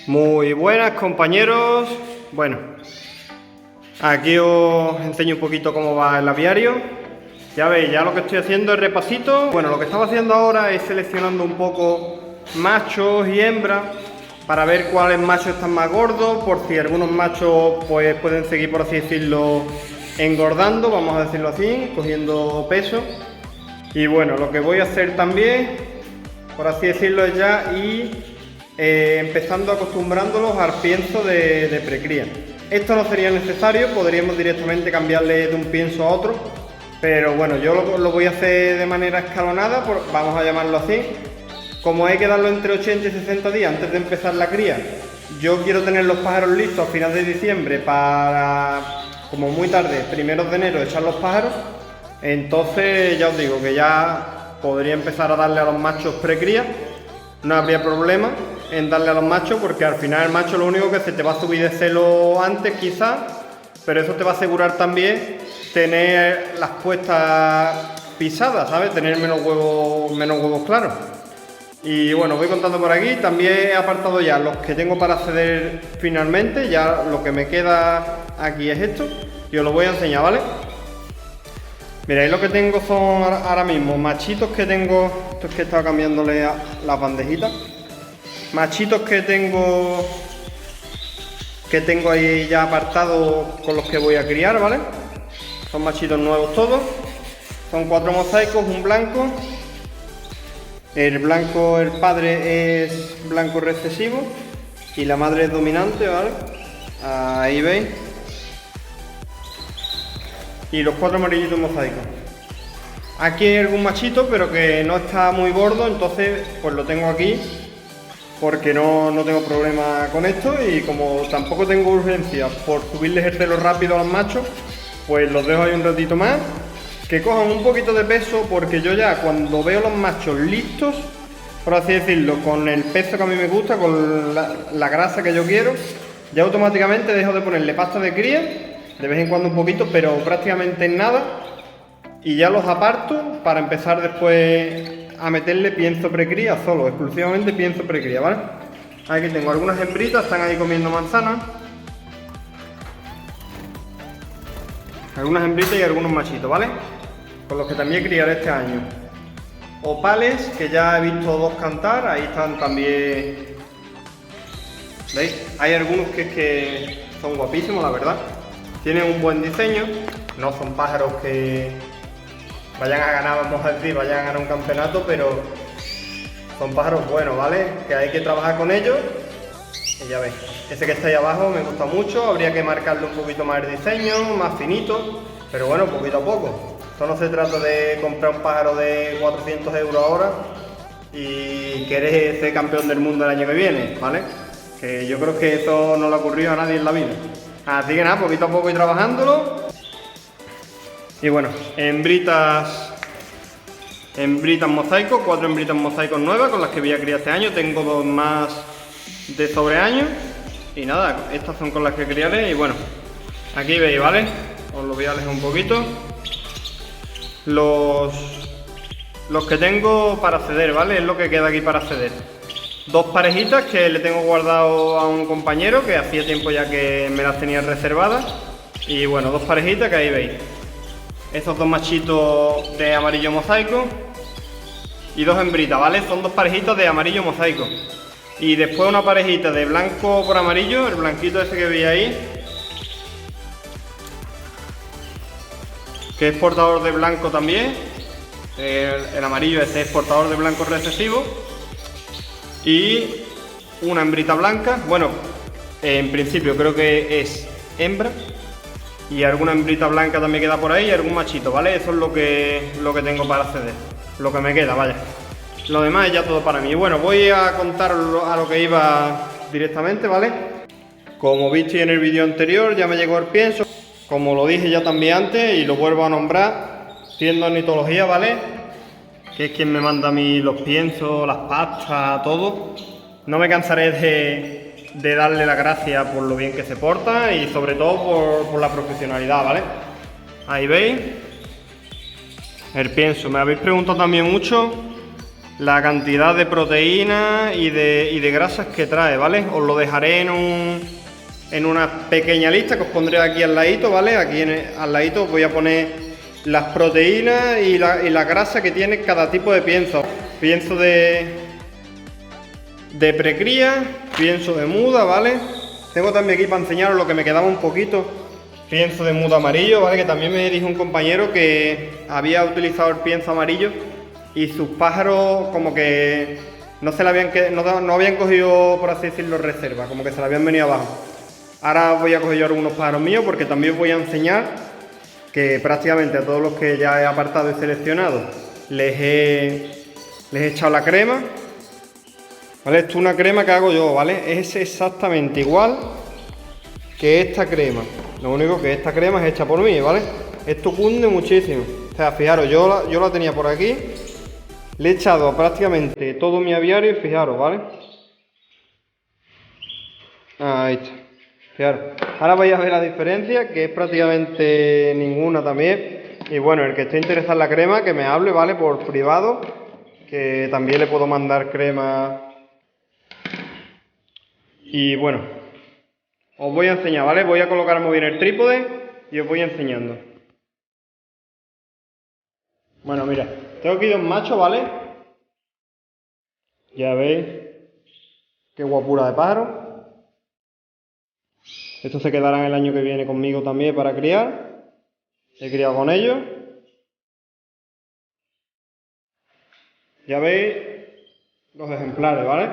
Muy buenas, compañeros. Bueno, aquí os enseño un poquito cómo va el aviario. Ya veis, ya lo que estoy haciendo es repasito. Bueno, lo que estaba haciendo ahora es seleccionando un poco machos y hembras para ver cuáles machos están más gordos, por si algunos machos pues pueden seguir, por así decirlo, engordando, vamos a decirlo así, cogiendo peso. Y bueno, lo que voy a hacer también, por así decirlo, es ya ir empezando acostumbrándolos al pienso de precría. Esto no sería necesario, podríamos directamente cambiarle de un pienso a otro, pero bueno, yo lo voy a hacer de manera escalonada, vamos a llamarlo así. Como hay que darlo entre 80 y 60 días antes de empezar la cría, yo quiero tener los pájaros listos a finales de diciembre para, como muy tarde, primeros de enero, echar los pájaros. Entonces ya os digo que ya podría empezar a darle a los machos precría. No habría problema en darle a los machos, porque al final el macho lo único que se te va a subir de celo antes quizás, pero eso te va a asegurar también tener las puestas pisadas, ¿sabes? Tener menos huevos claros. Y bueno, voy contando por aquí. También he apartado ya los que tengo para ceder finalmente. Ya lo que me queda aquí es esto y os lo voy a enseñar, ¿vale? Miráis, lo que tengo son ahora mismo machitos que tengo. Esto es que he estado cambiándole las bandejitas. Machitos que tengo ahí ya apartados con los que voy a criar, ¿vale? Son machitos nuevos todos. Son 4 mosaicos, un blanco. El blanco, el padre es blanco recesivo y la madre es dominante, ¿vale? Ahí veis. Y los 4 amarillitos mosaicos. Aquí hay algún machito, pero que no está muy gordo, entonces pues lo tengo aquí porque no tengo problema con esto, y como tampoco tengo urgencia por subirles el pelo rápido a los machos, pues los dejo ahí un ratito más, que cojan un poquito de peso, porque yo ya cuando veo los machos listos, por así decirlo, con el peso que a mí me gusta, con la grasa que yo quiero, ya automáticamente dejo de ponerle pasta de cría, de vez en cuando un poquito, pero prácticamente nada, y ya los aparto para empezar después a meterle pienso precría solo, exclusivamente pienso precría, ¿vale? Aquí tengo algunas hembritas, están ahí comiendo manzanas. Algunas hembritas y algunos machitos, ¿vale? Con los que también criaré este año. Opales, que ya he visto 2 cantar, ahí están también. ¿Veis? Hay algunos que son guapísimos, la verdad. Tienen un buen diseño, no son pájaros que vayan a ganar, vamos a decir, vayan a ganar un campeonato, pero son pájaros buenos, ¿vale? Que hay que trabajar con ellos. Y ya veis, ese que está ahí abajo me gusta mucho, habría que marcarle un poquito más el diseño, más finito, pero bueno, poquito a poco. Esto no se trata de comprar un pájaro de 400 euros ahora y querer ser campeón del mundo el año que viene, ¿vale? Que yo creo que eso no le ha ocurrido a nadie en la vida. Así que nada, poquito a poco ir trabajándolo. Y bueno, hembritas mosaico, 4 hembritas mosaicos nuevas con las que voy a criar este año. Tengo 2 más de sobre año. Y nada, estas son con las que criaré. Y bueno, aquí veis, ¿vale? Os lo voy a alejar un poquito. Los que tengo para ceder, ¿vale? Es lo que queda aquí para ceder. 2 parejitas que le tengo guardado a un compañero, que hacía tiempo ya que me las tenía reservadas. Y bueno, 2 parejitas que ahí veis. Estos 2 machitos de amarillo mosaico y 2 hembritas, ¿vale? Son 2 parejitas de amarillo mosaico. Y después una parejita de blanco por amarillo, el blanquito ese que veis ahí, que es portador de blanco también. El amarillo ese es portador de blanco recesivo. Y una hembrita blanca, bueno, en principio creo que es hembra. Y alguna hembrita blanca también queda por ahí y algún machito, ¿vale? Eso es lo que tengo para ceder. Lo que me queda, vaya. Lo demás es ya todo para mí. Bueno, voy a contar a lo que iba directamente, ¿vale? Como visteis en el vídeo anterior, ya me llegó el pienso. Como lo dije ya también antes y lo vuelvo a nombrar, Tienda Ornitología, ¿vale? Que es quien me manda a mí los piensos, las pastas, todo. No me cansaré de darle las gracias por lo bien que se porta y sobre todo por la profesionalidad, ¿vale? Ahí veis el pienso. Me habéis preguntado también mucho la cantidad de proteínas y de grasas que trae, ¿vale? Os lo dejaré en una pequeña lista que os pondré aquí al ladito, ¿vale? Aquí al ladito os voy a poner las proteínas y la grasa que tiene cada tipo de pienso. Pienso de precría, pienso de muda, ¿vale? Tengo también aquí para enseñaros lo que me quedaba un poquito. Pienso de muda amarillo, ¿vale? Que también me dijo un compañero que había utilizado el pienso amarillo y sus pájaros como que no habían cogido, por así decirlo, reserva, como que se le habían venido abajo. Ahora voy a coger yo algunos pájaros míos porque también os voy a enseñar que prácticamente a todos los que ya he apartado y seleccionado les he echado la crema, ¿vale? Esto es una crema que hago yo, ¿vale? Es exactamente igual que esta crema. Lo único que esta crema es hecha por mí, ¿vale? Esto cunde muchísimo. O sea, fijaros, yo la tenía por aquí. Le he echado a prácticamente todo mi aviario y fijaros, ¿vale? Ahí está. Fijaros. Ahora vais a ver la diferencia, que es prácticamente ninguna también. Y bueno, el que esté interesado en la crema, que me hable, ¿vale? Por privado, que también le puedo mandar crema. Y bueno, os voy a enseñar, ¿vale? Voy a colocar muy bien el trípode y os voy enseñando. Bueno, mira, tengo aquí dos machos, ¿vale? Ya veis qué guapura de pájaro. Estos se quedarán el año que viene conmigo también para criar. He criado con ellos. Ya veis los ejemplares, ¿vale?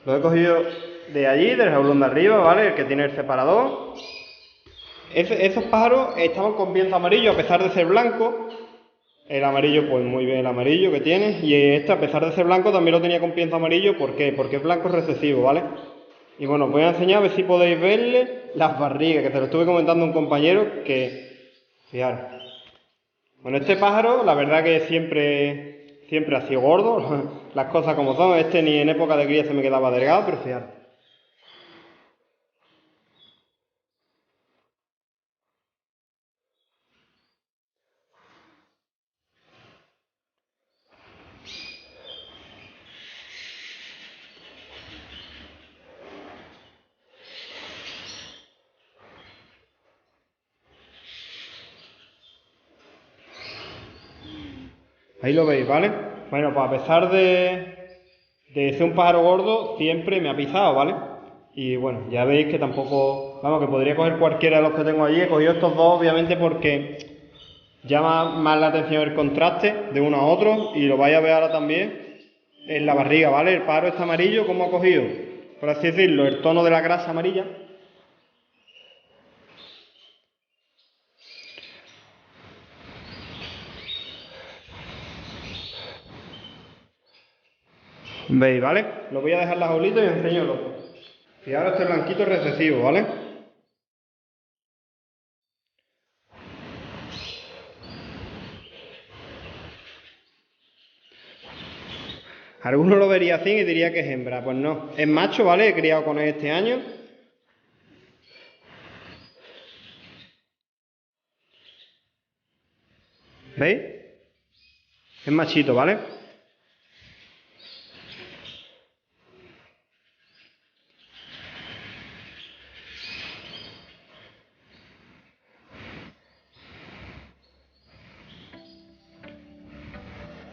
Lo he cogido de allí, del jaulón de arriba, ¿vale? El que tiene el separador. Esos pájaros estaban con pienso amarillo a pesar de ser blanco. El amarillo, pues muy bien el amarillo que tiene. Y este, a pesar de ser blanco, también lo tenía con pienso amarillo. ¿Por qué? Porque es blanco recesivo, ¿vale? Y bueno, os voy a enseñar a ver si podéis verle las barrigas, que te lo estuve comentando a un compañero que... Fijaros. Bueno, este pájaro, la verdad que siempre ha sido gordo, las cosas como son. Este ni en época de cría se me quedaba delgado, pero fijaros. Ahí lo veis, ¿vale? Bueno, pues a pesar de ser un pájaro gordo, siempre me ha pisado, ¿vale? Y bueno, ya veis que tampoco... Vamos, que podría coger cualquiera de los que tengo allí. He cogido estos dos, obviamente, porque llama más la atención el contraste de uno a otro. Y lo vais a ver ahora también en la barriga, ¿vale? El pájaro está amarillo, ¿cómo ha cogido? Por así decirlo, el tono de la grasa amarilla. ¿Veis, vale? Lo voy a dejar las jaulita y os enseño el otro. Fijaros este blanquito recesivo, ¿vale? Alguno lo vería así y diría que es hembra. Pues no, es macho, ¿vale? He criado con él este año. ¿Veis? Es machito, ¿vale?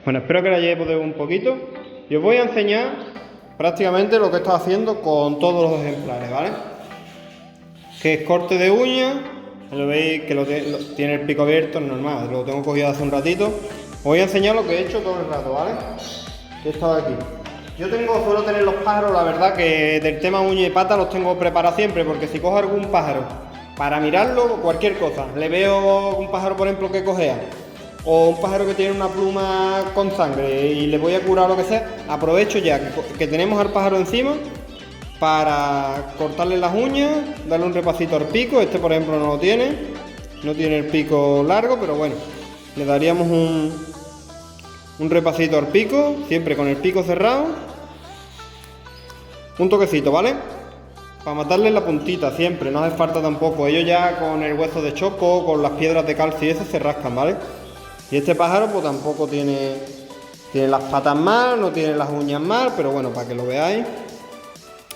Bueno, espero que le hayáis podido un poquito. Y os voy a enseñar prácticamente lo que he estado haciendo con todos los ejemplares, ¿vale? Que es corte de uña. Lo veis que tiene el pico abierto, normal, lo tengo cogido hace un ratito. Os voy a enseñar lo que he hecho todo el rato, ¿vale? Que he estado aquí. Yo suelo tener los pájaros, la verdad que del tema uña y pata los tengo preparados siempre, porque si cojo algún pájaro para mirarlo, cualquier cosa, le veo un pájaro, por ejemplo, que cojea, o un pájaro que tiene una pluma con sangre y le voy a curar lo que sea, aprovecho ya que tenemos al pájaro encima para cortarle las uñas, darle un repasito al pico. Este, por ejemplo, no tiene el pico largo, pero bueno, le daríamos un repasito al pico, siempre con el pico cerrado, un toquecito, ¿vale? matarles la puntita siempre, no hace falta tampoco. Ellos ya con el hueso de choco, con las piedras de calcio y eso se rascan, ¿vale? Y este pájaro pues tampoco tiene las patas mal, no tiene las uñas mal, pero bueno, para que lo veáis.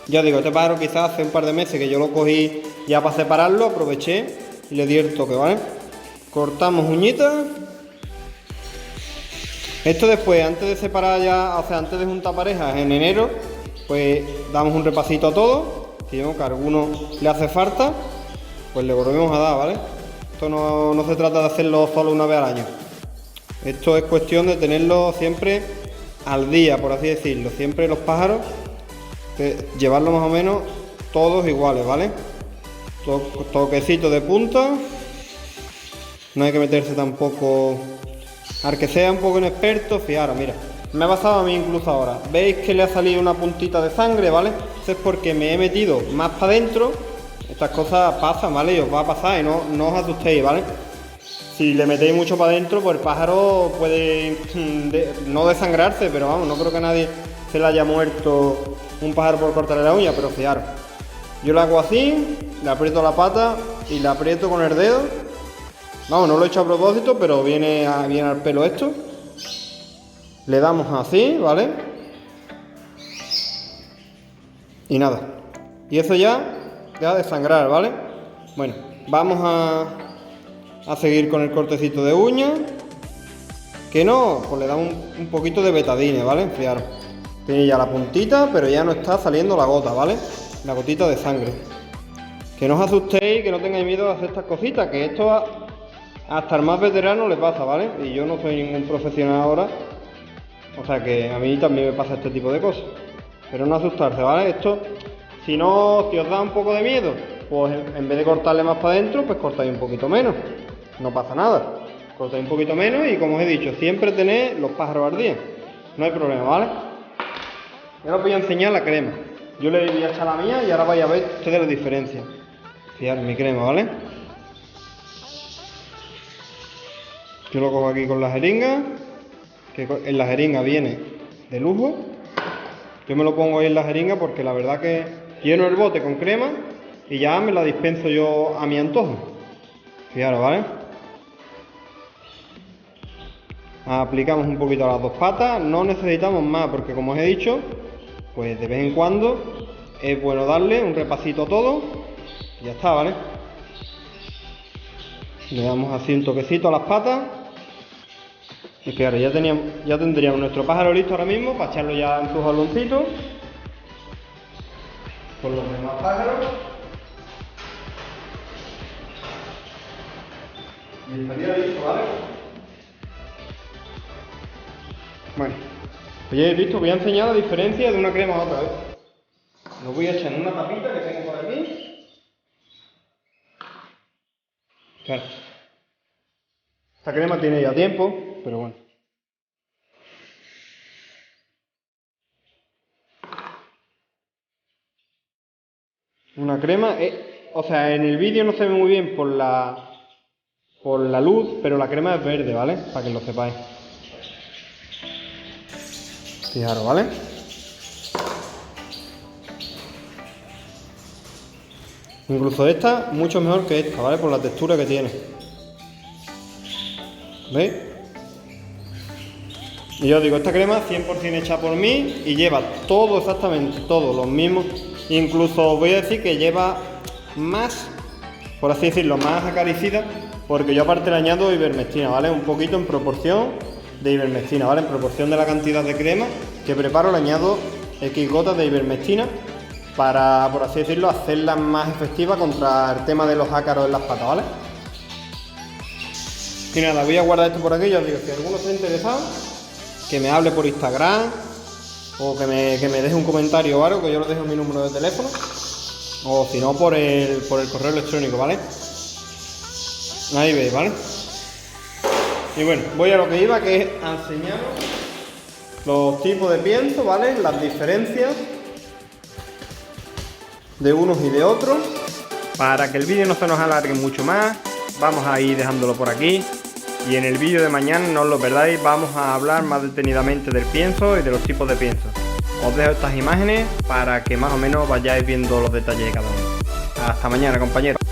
Ya digo, este pájaro quizás hace un par de meses que yo lo cogí ya para separarlo, aproveché y le di el toque, ¿vale? Cortamos uñitas. Esto después, antes de separar ya, o sea, antes de juntar parejas en enero, pues damos un repasito a todo. Si vemos que a alguno le hace falta, pues le volvemos a dar, ¿vale? Esto no se trata de hacerlo solo una vez al año. Esto es cuestión de tenerlo siempre al día, por así decirlo. Siempre los pájaros, llevarlos más o menos todos iguales, ¿vale? Toquecito de punta. No hay que meterse tampoco... Al que sea un poco inexperto, fijaros, mira. Me ha pasado a mí incluso ahora. ¿Veis que le ha salido una puntita de sangre, ¿vale? Eso es porque me he metido más para adentro. Estas cosas pasan, ¿vale? Y os va a pasar y no os asustéis, ¿vale? Si le metéis mucho para adentro, pues el pájaro puede no desangrarse, pero vamos, no creo que a nadie se le haya muerto un pájaro por cortarle la uña, pero fijaros. Yo lo hago así, le aprieto la pata y la aprieto con el dedo. Vamos, no lo he hecho a propósito, pero viene al pelo esto. Le damos así, ¿vale? Y nada. Y eso ya deja de sangrar, ¿vale? Bueno, vamos a seguir con el cortecito de uña. Que no, pues le damos un poquito de betadine, ¿vale? Fijaros. Tiene ya la puntita, pero ya no está saliendo la gota, ¿vale? La gotita de sangre. Que no os asustéis, que no tengáis miedo de hacer estas cositas, que esto hasta el más veterano le pasa, ¿vale? Y yo no soy ningún profesional ahora, o sea que a mí también me pasa este tipo de cosas. Pero no asustarse, ¿vale? Esto, si os da un poco de miedo, pues en vez de cortarle más para adentro, pues cortáis un poquito menos. No pasa nada. Cortáis un poquito menos y, como os he dicho, siempre tenéis los pájaros al día. No hay problema, ¿vale? Ahora os voy a enseñar la crema. Yo le voy a echar la mía y ahora vais a ver ustedes la diferencia. Fijaros mi crema, ¿vale? Yo lo cojo aquí con la jeringa, que en la jeringa viene de lujo. Yo me lo pongo ahí en la jeringa porque la verdad que lleno el bote con crema y ya me la dispenso yo a mi antojo. Fijaros, ¿vale? Aplicamos un poquito a las dos patas, no necesitamos más porque, como os he dicho, pues de vez en cuando es bueno darle un repasito a todo y ya está, ¿vale? Le damos así un toquecito a las patas. Y claro, ya tendríamos nuestro pájaro listo ahora mismo para echarlo ya en sus jaloncitos. Con los demás pájaros. Y estaría listo, ¿vale? Bueno, pues ya habéis visto, voy a enseñar la diferencia de una crema a otra vez. Lo voy a echar en una tapita que tengo por aquí. Claro. Esta crema tiene ya tiempo, pero bueno. Una crema, o sea, en el vídeo no se ve muy bien por la luz, pero la crema es verde, ¿vale? Para que lo sepáis. Fijaros, ¿vale? Incluso esta, mucho mejor que esta, ¿vale? Por la textura que tiene. ¿Veis? Y yo os digo, esta crema 100% hecha por mí y lleva todo, exactamente todo, los mismos. Incluso os voy a decir que lleva más, por así decirlo, más acaricida, porque yo aparte le añado ivermectina, ¿vale? Un poquito en proporción de ivermectina, ¿vale? En proporción de la cantidad de crema que preparo le añado X gotas de ivermectina para, por así decirlo, hacerla más efectiva contra el tema de los ácaros en las patas, ¿vale? Y nada, voy a guardar esto por aquí. Ya os digo, si alguno está interesado, que me hable por Instagram o que me deje un comentario o algo, que yo le dejo mi número de teléfono, o si no por el correo electrónico, ¿vale? Ahí veis, ¿vale? Y bueno, voy a lo que iba, que es a enseñaros los tipos de pienso, ¿vale? Las diferencias de unos y de otros. Para que el vídeo no se nos alargue mucho más, vamos a ir dejándolo por aquí. Y en el vídeo de mañana, no os lo perdáis, vamos a hablar más detenidamente del pienso y de los tipos de pienso. os dejo estas imágenes para que más o menos vayáis viendo los detalles de cada uno. Hasta mañana, compañeros.